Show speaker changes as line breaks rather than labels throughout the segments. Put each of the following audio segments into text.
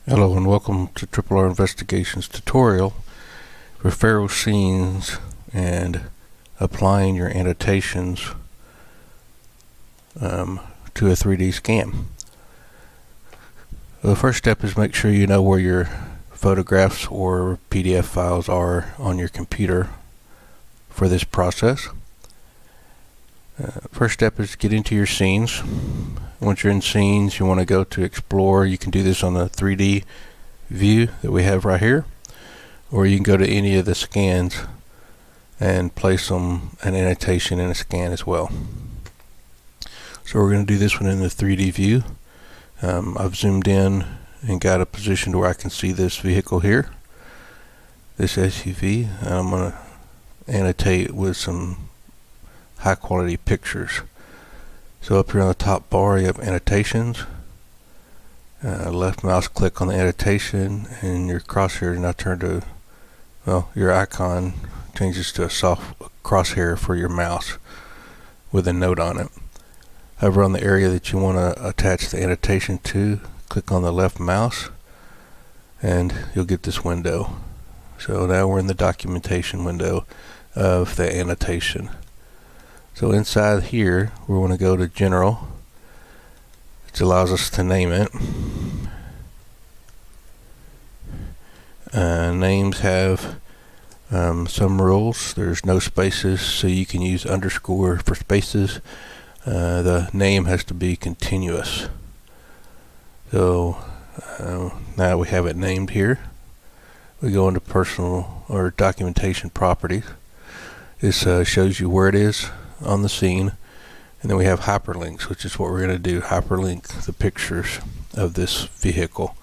Hello and welcome to R Investigations tutorial for FARO Scenes and applying your annotations to a 3D scan. The first step is make sure you know where your photographs or PDF files are on your computer for this process. First step is get into your scenes. Once you're in scenes, you want to go to explore. You can do this on the 3D view that we have right here, or you can go to any of the scans and place an annotation in a scan as well. So we're going to do this one in the 3D view. I've zoomed in and got a position to where I can see this vehicle here, this SUV, and I'm going to annotate with some high quality pictures. So up here on the top bar you have annotations. Left mouse click on the annotation and your crosshair is now turned to, well, your icon changes to a soft crosshair for your mouse with a note on it. Hover on the area that you want to attach the annotation to, click on the left mouse and you'll get this window. So now we're in the documentation window of the annotation. So inside here, we want to go to General, which allows us to name it. Names have some rules. There's no spaces, so you can use underscore for spaces. The name has to be continuous. So now we have it named here. We go into personal or documentation properties. This shows you where it is on the scene, and then we have hyperlinks, which is what we're going to do, hyperlink the pictures of this vehicle.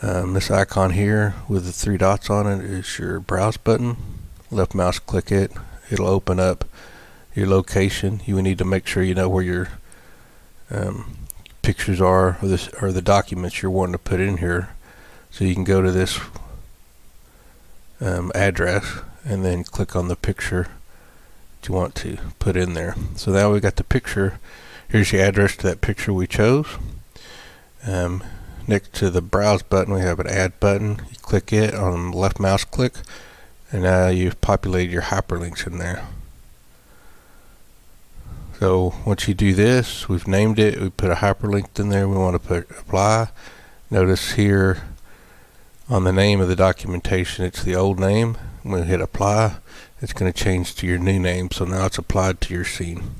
This icon here with the three dots on it is your browse button. Left mouse click it, it'll open up your location. You need to make sure you know where your pictures are, or the documents you're wanting to put in here, so you can go to this address and then click on the picture you want to put in there. So now we got the picture. Here's the address to that picture we chose. Next to the browse button we have an add button. You click it on the left mouse click, and now you've populated your hyperlinks in there. So once you do this, we've named it, we put a hyperlink in there, we want to put apply. Notice here on the name of the documentation it's the old name. I'm going to hit apply. It's going to change to your new name, so now it's applied to your scene.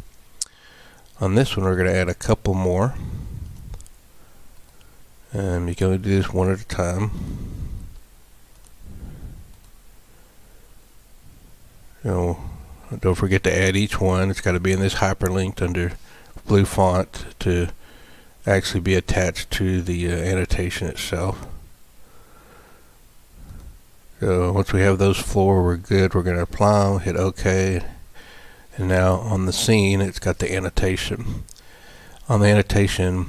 On this one we're going to add a couple more. You're going to do this one at a time. So don't forget to add each one. It's got to be in this hyperlinked under blue font to actually be attached to the annotation itself. So once we have those four, we're good. We're going to apply them, hit OK, and now on the scene it's got the annotation. On the annotation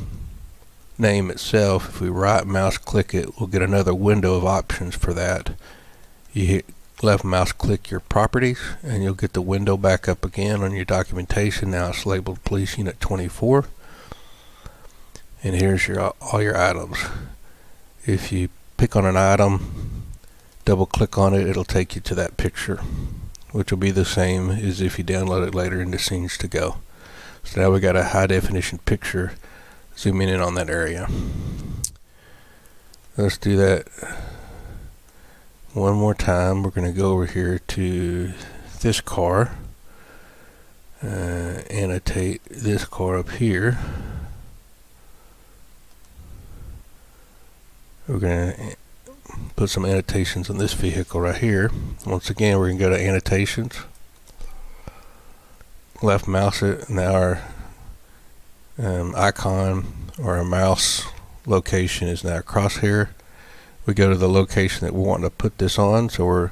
name itself, if we right mouse click it, we'll get another window of options for that. You hit left mouse click your properties and you'll get the window back up again on your documentation. Now it's labeled Police Unit 24, and here's all your items. If you pick on an item, double click on it, it'll take you to that picture, which will be the same as if you download it later into Scenes to Go. So now we got a high definition picture zooming in on that area. Let's do that one more time. We're going to go over here to this car, annotate this car up here. We're going to put some annotations on this vehicle right here. Once again, we're going to go to annotations, left mouse it, and now our icon or our mouse location is now a crosshair. We go to the location that we want to put this on, so we're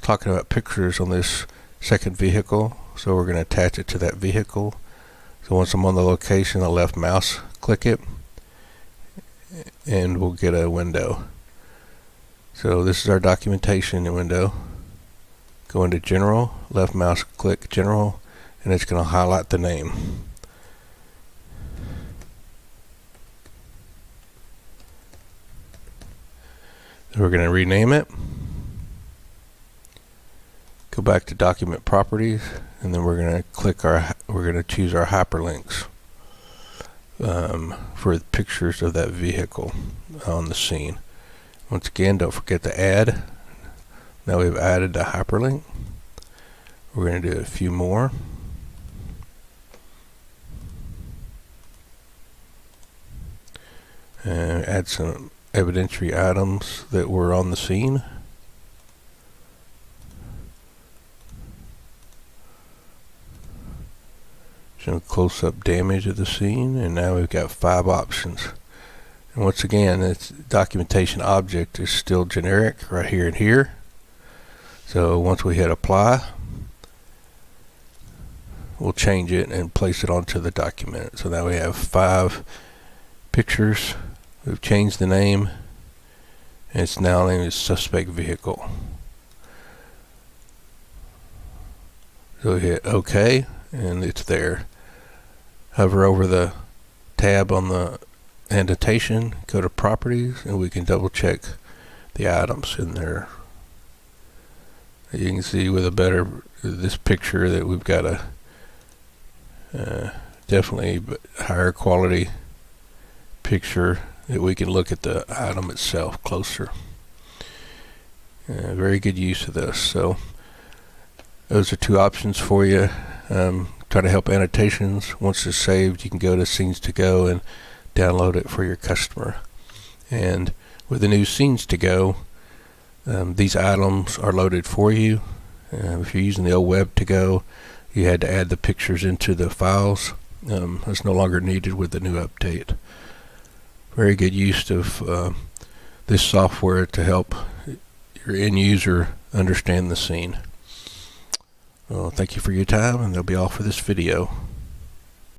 talking about pictures on this second vehicle, so we're going to attach it to that vehicle. So once I'm on the location, I'll left mouse click it and we'll get a window. So this is our documentation window. Go into General, left mouse click General, and it's going to highlight the name. We're going to rename it. Go back to document properties, and then we're going to choose our hyperlinks for the pictures of that vehicle on the scene. Once again, don't forget to add. Now we've added the hyperlink. We're going to do a few more. And add some evidentiary items that were on the scene. Show close-up damage of the scene, and now we've got 5 options. And once again, its documentation object is still generic right here and here. So once we hit apply, we'll change it and place it onto the document. So now we have 5 pictures. We've changed the name, and it's now named as suspect vehicle. So we hit OK, and it's there. Hover over the tab on the annotation, go to properties, and we can double check the items in there. You can see with this picture that we've got a definitely higher quality picture that we can look at the item itself closer. Very good use of this. So those are 2 options for you. Try to help annotations. Once it's saved, you can go to Scenes to Go and download it for your customer. And with the new Scenes to Go, these items are loaded for you. If you're using the old Web to Go, you had to add the pictures into the files. It's no longer needed with the new update. Very good use of this software to help your end user understand the scene. Well, thank you for your time, and that'll be all for this video.